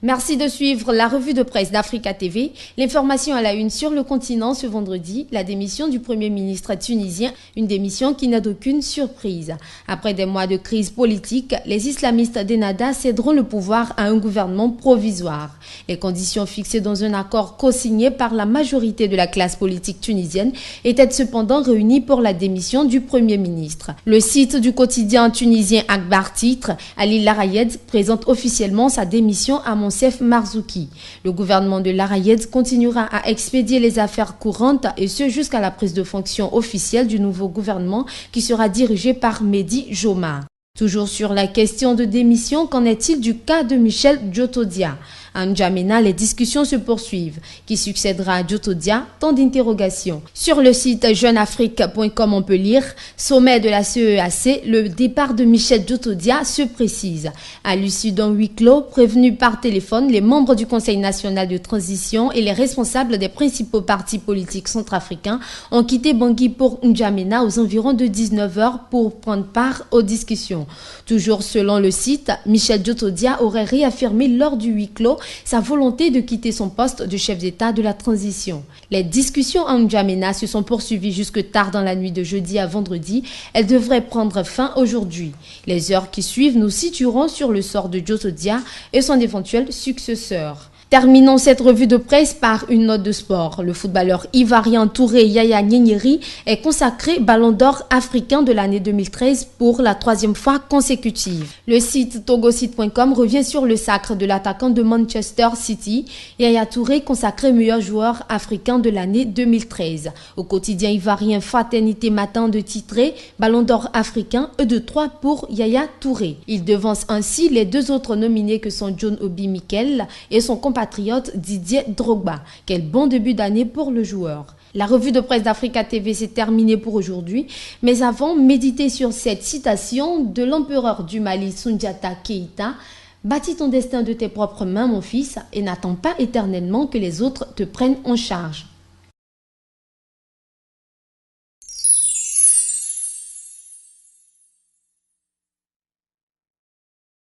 Merci de suivre la revue de presse d'Africa TV. L'information à la une sur le continent ce vendredi, la démission du Premier ministre tunisien, une démission qui n'a d'aucune surprise. Après des mois de crise politique, les islamistes d'Ennahda céderont le pouvoir à un gouvernement provisoire. Les conditions fixées dans un accord co-signé par la majorité de la classe politique tunisienne étaient cependant réunies pour la démission du Premier ministre. Le site du quotidien tunisien Akhbar titre « Ali Larayed présente officiellement sa démission à Monsef Marzouki. Le gouvernement de Larayed continuera à expédier les affaires courantes et ce jusqu'à la prise de fonction officielle du nouveau gouvernement qui sera dirigé par Mehdi Joma. Toujours sur la question de démission, qu'en est-il du cas de Michel Djotodia? À N'Djamena, les discussions se poursuivent. Qui succédera à Djotodia? Tant d'interrogations. Sur le site jeuneafrique.com, on peut lire « Sommet de la CEAC, le départ de Michel Djotodia se précise ». À l'issue d'un huis clos, prévenus par téléphone, les membres du Conseil national de transition et les responsables des principaux partis politiques centrafricains ont quitté Bangui pour N'Djamena aux environs de 19 h pour prendre part aux discussions. Toujours selon le site, Michel Djotodia aurait réaffirmé lors du huis clos sa volonté de quitter son poste de chef d'État de la transition. Les discussions en N'Djamena se sont poursuivies jusque tard dans la nuit de jeudi à vendredi. Elles devraient prendre fin aujourd'hui. Les heures qui suivent nous situeront sur le sort de Djotodia et son éventuel successeur. Terminons cette revue de presse par une note de sport. Le footballeur ivoirien Touré Yaya Nyenyeri est consacré Ballon d'Or africain de l'année 2013 pour la 3e fois consécutive. Le site togosite.com revient sur le sacre de l'attaquant de Manchester City, Yaya Touré, consacré meilleur joueur africain de l'année 2013. Au quotidien ivoirien Fraternité Matin de titrer Ballon d'Or africain E2-3 pour Yaya Touré. Il devance ainsi les deux autres nominés que sont John Obi Mikel et son compatriote Didier Drogba. Quel bon début d'année pour le joueur. La revue de presse d'Africa TV s'est terminée pour aujourd'hui. Mais avant, méditez sur cette citation de l'empereur du Mali, Soundiata Keïta. « Bâtis ton destin de tes propres mains, mon fils, et n'attends pas éternellement que les autres te prennent en charge. »